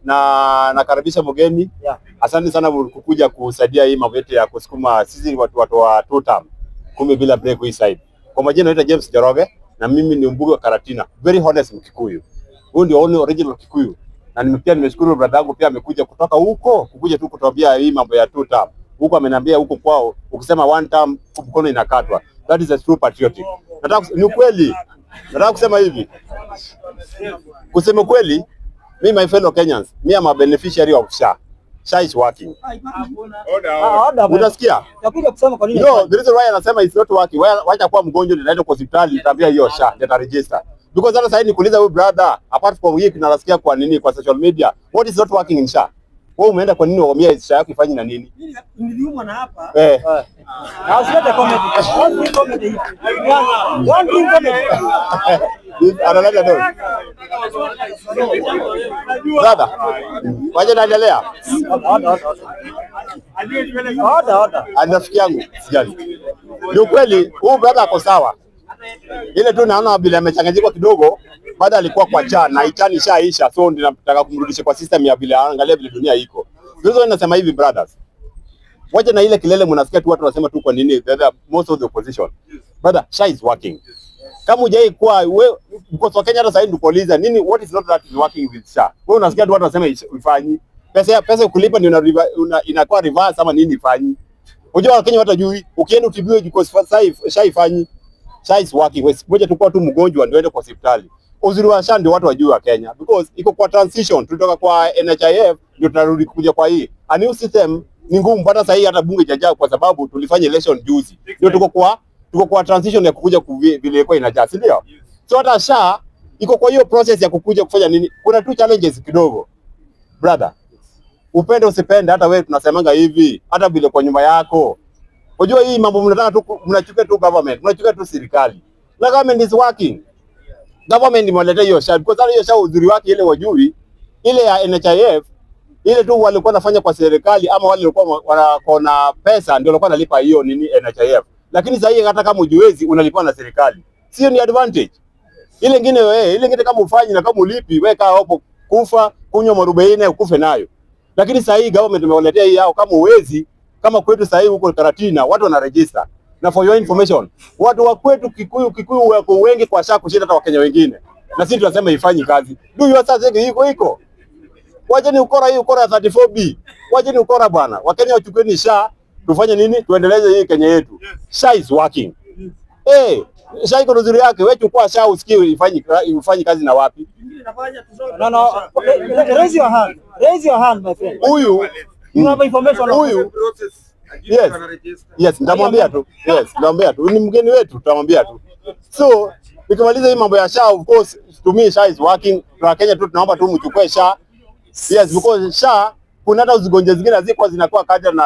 na nakaribisha mgeni. Asante sana kukuja kusaidia hii mambo yetu ya kusukuma sisi watu wa two term 10 bila break hii side. Kwa majina naitwa James Njoroge na mimi ni mbunge wa Karatina. Very honest Mkikuyu. Huyu ndio only original Kikuyu. Na nimeshukuru brother yangu pia amekuja kutoka huko kukuja tu kutuambia hii mambo ya two term. Huko ameniambia huko kwao ukisema one term mkono inakatwa. That is a true patriotic. Ni kweli. Nataka kusema hivi. Kusema kweli, me my fellow Kenyans, me am a beneficiary of SHA. SHA is working. Unasikia? No, the reason why anasema it's not working. Wacha kuwa mgonjwa ndio kwa hospitali nitaambia hiyo SHA ndio register. Because hata sasa nikuuliza wewe brother, apart from hii tunasikia kwa nini kwa social media, what is not working in SHA? Wewe umeenda kwa nini waambia SHA yako ifanye na nini? Niliumwa na hapa. Na usilete comment. One thing comment. Analaja ndio. Brother, waje naendelea. Rafiki yangu sijali. Ni kweli huyu brother ako sawa. Ile tu naona bila amechanganyika kidogo, baada alikuwa kwa cha na itani shaisha, so ndio nataka kumrudisha kwa system ya bila angalia vile dunia iko. Ndio nasema hivi brothers. Waje na ile kilele mnasikia tu watu wanasema tu kwa nini most of the opposition. Brother, SHA is working. Kama hujai kwa wewe because wa Kenya hata sasa ndio nini what is not that is working with SHA. Wewe unasikia tu watu wanasema ifanyi. Pesa kulipa ndio inakuwa reverse ama nini ifanyi. Unajua wa Kenya watajui ukienda utibiwe because SHA ifanyi. SHA is working. Ngoja tukua tu mgonjwa ndio aende kwa hospitali. Uzuri wa SHA ndio watu wajue wa Kenya because iko kwa transition tulitoka kwa NHIF ndio tunarudi kuja kwa hii. A new system ni ngumu mpaka sasa hii hata bunge jaja kwa sababu tulifanya election juzi. Ndio tuko kwa transition ya kukuja vile ilikuwa inajaa, si ndio? So hata SHA iko kwa hiyo process ya kukuja kufanya nini? Kuna tu challenges kidogo. Brother, upende usipende hata wewe tunasemanga hivi, hata vile kwa nyumba yako. Unajua hii mambo mnataka tu mnachukia tu government, mnachukia tu serikali. Na government is working. Government imeleta hiyo SHA because hiyo SHA uzuri wake ile wajui ile ya NHIF ile tu walikuwa wanafanya kwa serikali ama wale walikuwa wanaona pesa ndio walikuwa wanalipa hiyo nini NHIF. Lakini sasa hii hata kama ujiwezi unalipa na serikali. Sio ni advantage. Ile nyingine kama ufanyi na kama ulipi weka hapo kufa kunywa marubaini ukufe nayo. Lakini sasa hii government imewaletea hii yao kama uwezi kama kwetu sasa hii huko Karatina watu wana register. Na for your information, watu wa kwetu Kikuyu wako wengi kwa SHA kushinda hata Wakenya wengine. Na sisi tunasema ifanyi kazi. Do you sasa iko. Wajeni ukora hii ukora 34B. Wajeni ukora bwana. Wakenya wachukueni SHA, tufanye nini? Tuendeleze hii Kenya yetu. SHA is working. SHA iko nzuri yake. Wewe chukua SHA usikie ifanyi kazi na wapi? No. Raise your hand. Raise your hand my friend. Huyu you have information on huyu. Yes, nitamwambia tu. Nitamwambia tu. Ni mgeni wetu, tutamwambia tu. So, nikimaliza hii mambo ya SHA, of course, to me SHA is working. Kwa Kenya tu tunaomba tu mchukue SHA. Yes, because SHA kuna hata uzigonjwa zingine ziko zinakuwa kaja na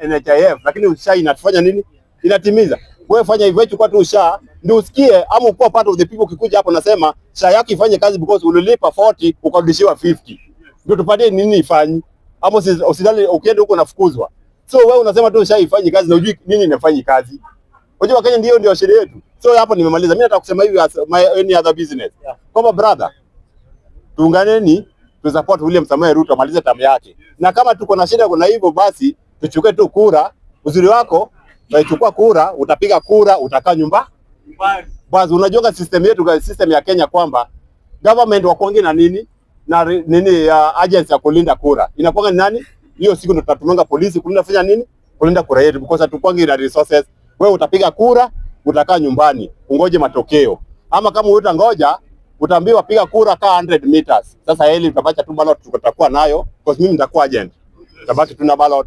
NHIF, lakini SHA inatufanya nini? Inatimiza. Wewe fanya hivyo, chukua tu SHA ndio usikie ama ukuwa part of the people ukikuja hapo nasema SHA yako ifanye kazi because ulilipa 40 ukarudishiwa 50. Ndio tupatie nini ifanye? Ama usidali ukienda huko nafukuzwa. So wewe unasema tu SHA ifanye kazi na hujui nini inafanya kazi. Unajua Kenya ndio sheria yetu. So hapo nimemaliza. Mimi nataka kusema hivi as any other business. Kama brother, tuunganeni tu support William Samoei Ruto amalize tamu yake. Na kama tuko na shida kuna hivyo basi tuchukue tu kura. Uzuri wako utachukua kura, utapiga kura, utakaa nyumba. Basi unajua system yetu system ya Kenya kwamba government wakonge na nini? Na nini agency ya kulinda kura. Inakuwa ni nani? Hiyo siku ndo tutatumanga polisi kulinda fanya nini? Kulinda kura yetu because hatukuangi na resources. Wewe utapiga kura, utakaa nyumbani, ungoje matokeo. Ama kama utangoja utaambiwa piga kura kaa 100 meters. Sasa hili tutabacha tu ballot tutakuwa nayo because mimi nitakuwa agent. Tutabaki tuna ballot.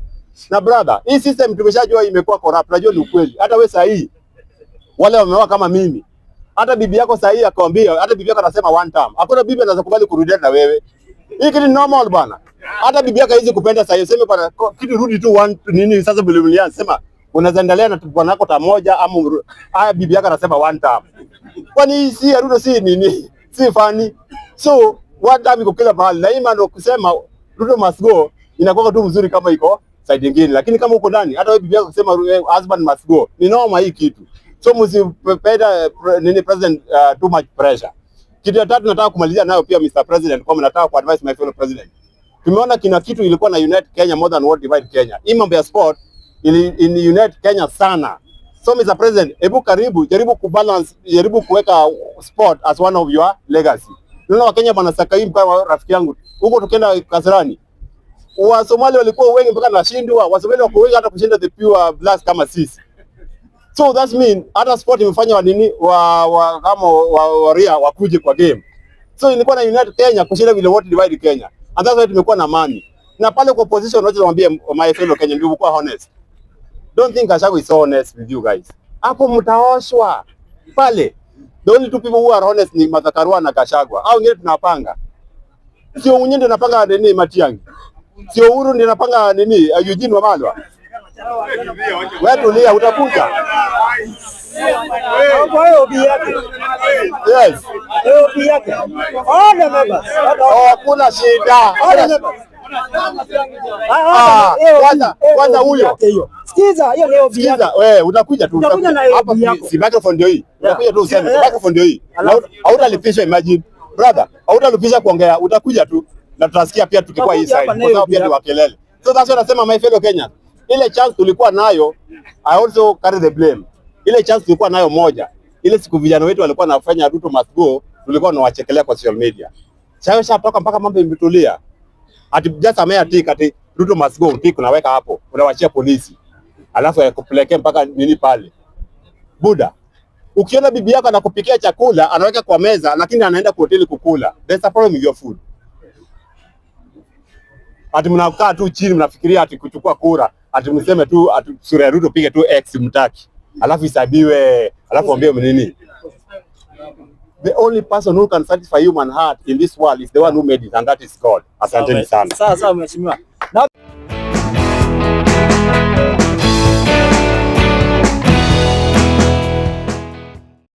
Na brother, hii system tumeshajua imekuwa corrupt. Unajua ni ukweli. Hata wewe sasa hii wale wameoa kama mimi. Hata bibi yako sasa hii akwambia, hata bibi yako anasema one time. Hakuna bibi anaweza kubali kurudia na wewe. Hii kitu ni normal bana. Hata bibi yako hizi kupenda sasa hiyo sema bana kitu rudi tu one nini sasa bilioni sema unaweza endelea na bwana wako ta moja ama bibi yako anasema one time. Kwani si Ruto si nini? Si funny. So one time iko kila mahali. Na hii maana kusema Ruto must go inakuwa tu mzuri kama iko side nyingine. Lakini kama uko ndani hata wewe bibi yako kusema husband must go. Ni normal hii kitu. So msipenda nini president too much pressure. Kitu ya tatu nataka kumalizia nayo pia Mr. President, kwa nataka ku advise my fellow president. Tumeona kina kitu ilikuwa na unite Kenya more than what divide Kenya. Hii mambo ya sport ili unite Kenya sana. So Mr. President, hebu jaribu kubalance, jaribu kuweka sport as one of your legacy. Tunaona Wakenya bwana Sakai mpaka rafiki yangu. Huko tukienda Kasarani. Wa Somali walikuwa wengi mpaka nashindwa. Wa Somali wako wengi hata kushinda the pure blast kama sisi. So that mean hata sport imefanya wanini kama waria wakuje kwa game. So ilikuwa na unite Kenya kushinda vile wote divide Kenya. And that's why tumekuwa na amani. Na pale kwa position wote tunawaambia my fellow Kenya ndio kuwa honest. Don't think Gachagua is so honest with you guys. Hapo mtaoshwa. Pale. The only two people who are honest ni Martha Karua na Gachagua. Au wengine tunapanga. Sio Munyi ndio anapanga nini Matiang'i. Sio Uhuru ndio anapanga nini Eugene Wamalwa. Wewe tulia utakuja. Yes. Kuna shida. Kwanza huyo. Sikiza, hiyo leo bia. Sikiza, wewe utakuja tu. Hapa si microphone ndio hii. Utakuja tu useme microphone ndio hii. Hautalipisha, imagine. Brother, hautalipisha kuongea, utakuja tu na tutasikia pia tukikuwa hii side. Kwa sababu pia ni wakelele. So that's what nasema my fellow Kenyans. Ile chance tulikuwa nayo, I also carry the blame. Ile chance tulikuwa nayo moja. Ile siku vijana wetu walikuwa wanafanya Ruto must go, tulikuwa tunawachekelea kwa social media. Sasa shatoka mpaka mambo imetulia. Ati just ameatika ati Ruto must go, tiki unaweka hapo. Unawachia polisi. Alafu yakupelekea mpaka nini pale. Buda. Ukiona bibi yako anakupikia chakula, anaweka kwa meza lakini anaenda kwa hoteli kukula. There's a problem with your food. Ati mnakaa tu chini mnafikiria ati kuchukua kura, ati mseme tu ati sura ya Ruto pige tu X mtaki. Alafu isabiwe, alafu ambie nini? The only person who can satisfy human heart in this world is the one who made it, and that is God. Asanteni sana. Sawa mheshimiwa.